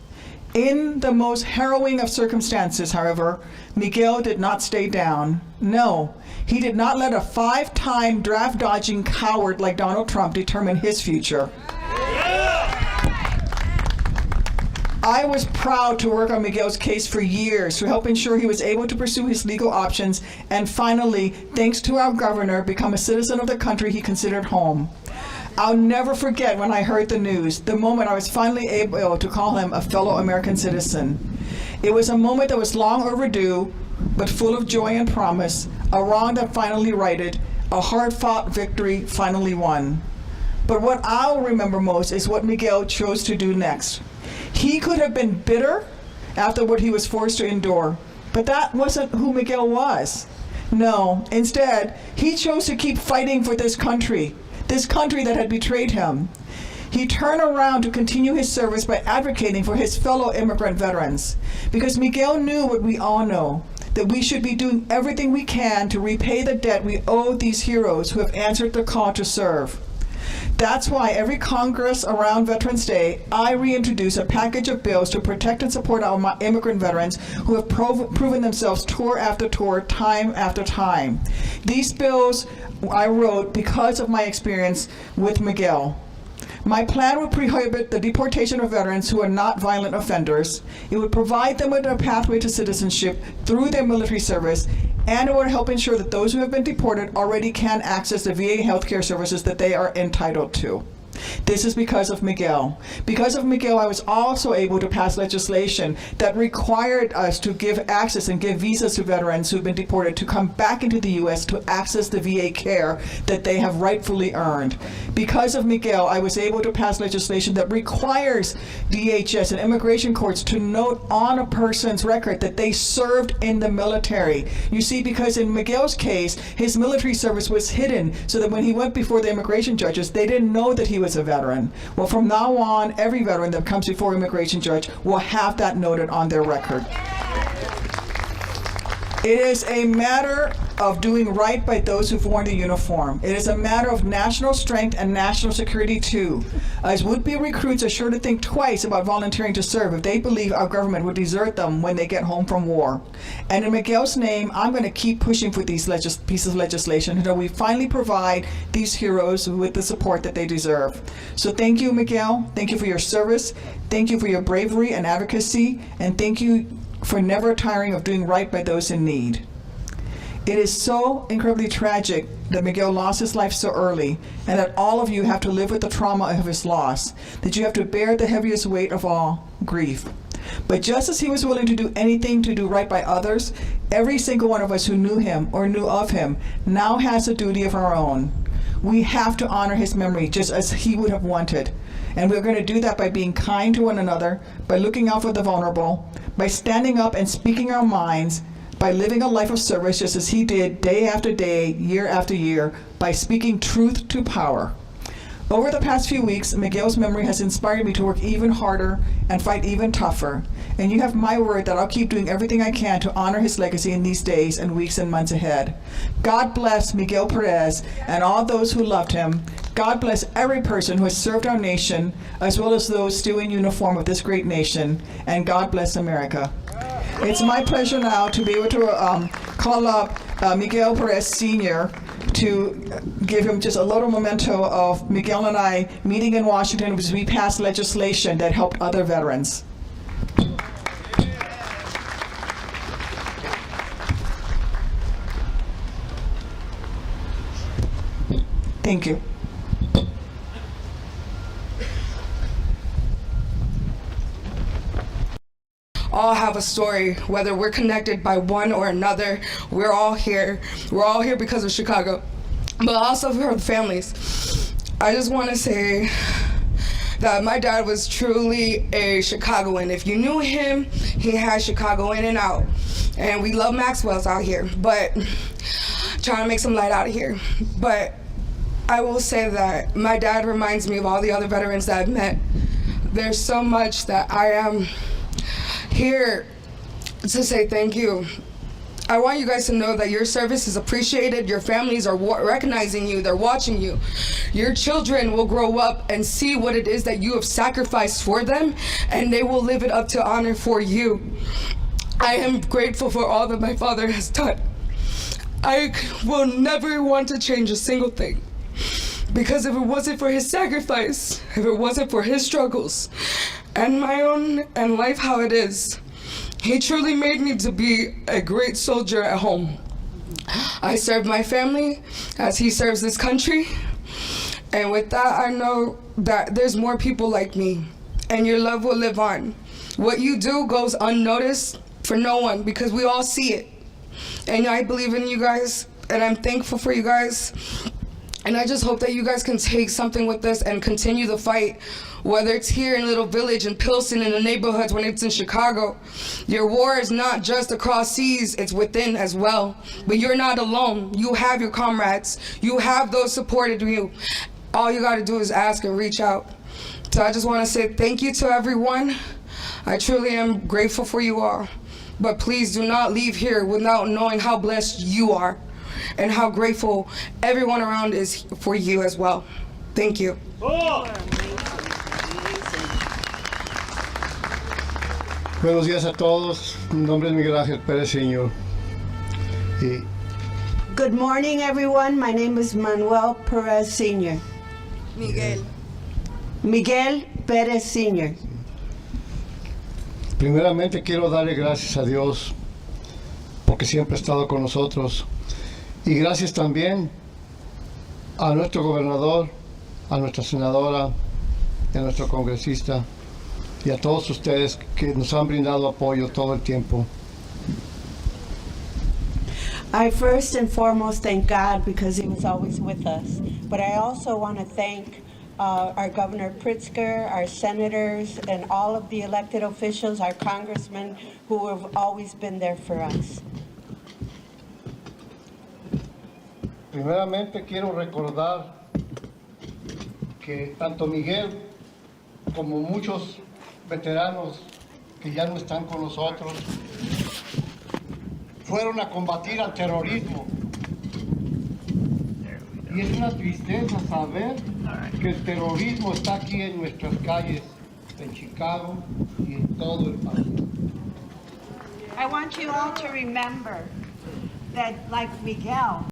In the most harrowing of circumstances, however, Miguel did not stay down. No, he did not let a 5-time draft-dodging coward like Donald Trump determine his future. I was proud to work on Miguel's case for years to help ensure he was able to pursue his legal options and finally, thanks to our governor, become a citizen of the country he considered home. I'll never forget when I heard the news, the moment I was finally able to call him a fellow American citizen. It was a moment that was long overdue, but full of joy and promise, a wrong that finally righted, a hard-fought victory finally won. But what I'll remember most is what Miguel chose to do next. He could have been bitter after what he was forced to endure, but that wasn't who Miguel was. No, instead, he chose to keep fighting for this country that had betrayed him. He turned around to continue his service by advocating for his fellow immigrant veterans, because Miguel knew what we all know, that we should be doing everything we can to repay the debt we owe these heroes who have answered the call to serve. That's why every Congress around Veterans Day, I reintroduce a package of bills to protect and support our immigrant veterans who have proven themselves tour after tour, time after time. These bills I wrote because of my experience with Miguel. My plan would prohibit the deportation of veterans who are not violent offenders. It would provide them with a pathway to citizenship through their military service, and it would help ensure that those who have been deported already can access the VA healthcare services that they are entitled to. This is because of Miguel. Because of Miguel, I was also able to pass legislation that required us to give access and give visas to veterans who've been deported to come back into the U.S. to access the VA care that they have rightfully earned. Because of Miguel, I was able to pass legislation that requires DHS and immigration courts to note on a person's record that they served in the military. You see, because in Miguel's case, his military service was hidden so that when he went before the immigration judges, they didn't know that he was a veteran. Well, from now on, every veteran that comes before an immigration judge will have that noted on their record. It is a matter of doing right by those who've worn the uniform. It is a matter of national strength and national security too, as would-be recruits are sure to think twice about volunteering to serve if they believe our government would desert them when they get home from war. And in Miguel's name, I'm going to keep pushing for these pieces of legislation until we finally provide these heroes with the support that they deserve. So thank you, Miguel. Thank you for your service. Thank you for your bravery and advocacy. And thank you for never tiring of doing right by those in need. It is so incredibly tragic that Miguel lost his life so early, and that all of you have to live with the trauma of his loss, that you have to bear the heaviest weight of all, grief. But just as he was willing to do anything to do right by others, every single one of us who knew him or knew of him now has a duty of our own. We have to honor his memory just as he would have wanted. And we're going to do that by being kind to one another, by looking out for the vulnerable, by standing up and speaking our minds, by living a life of service just as he did day after day, year after year, by speaking truth to power. Over the past few weeks, Miguel's memory has inspired me to work even harder and fight even tougher. And you have my word that I'll keep doing everything I can to honor his legacy in these days and weeks and months ahead. God bless Miguel Perez and all those who loved him. God bless every person who has served our nation, as well as those still in uniform of this great nation. And God bless America. It's my pleasure now to be able to call up Miguel Perez Sr. to give him just a little memento of Miguel and I meeting in Washington because we passed legislation that helped other veterans. Thank you. All have a story, whether we're connected by one or another. We're all here. We're all here because of Chicago, but also for the families. I just want to say that my dad was truly a Chicagoan. If you knew him, he had Chicago in and out. And we love Maxwell's out here, but trying to make some light out of here. But I will say that my dad reminds me of all the other veterans that I've met. There's so much that I am here to say thank you. I want you guys to know that your service is appreciated. Your families are recognizing you. They're watching you. Your children will grow up and see what it is that you have sacrificed for them, and they will live it up to honor for you. I am grateful for all that my father has done. I will never want to change a single thing, because if it wasn't for his sacrifice, if it wasn't for his struggles, and my own and life how it is, he truly made me to be a great soldier at home. I serve my family as he serves this country, and with that I know that there's more people like me, and your love will live on. What you do goes unnoticed for no one because we all see it. And I believe in you guys, and I'm thankful for you guys. And I just hope that you guys can take something with this and continue the fight, whether it's here in Little Village, in Pilsen, in the neighborhoods, when it's in Chicago. Your war is not just across seas, it's within as well. But you're not alone. You have your comrades. You have those supporting you. All you gotta do is ask and reach out. So I just wanna say thank you to everyone. I truly am grateful for you all. But please do not leave here without knowing how blessed you are and how grateful everyone around is for you as well. Thank you. Buenos días a todos. Mi nombre es Miguel Perez, Sr. Good morning, everyone. My name is Manuel Perez, Sr. Miguel Perez, Sr. Primeramente quiero darle gracias a Dios porque siempre ha estado con nosotros. Y gracias también a nuestro gobernador, a nuestra senadora, y a nuestro congresista y a todos ustedes que nos han brindado apoyo todo el tiempo. I first and foremost thank God because He was always with us. But I also want to thank our Governor Pritzker, our senators, and all of the elected officials, our congressmen, who have always been there for us. Primeramente quiero recordar que tanto Miguel como muchos veteranos que ya no están con nosotros fueron a combatir al terrorismo. Y es una tristeza saber que el terrorismo está aquí en nuestras calles, en Chicago y en todo el país. I want you all to remember that, like Miguel,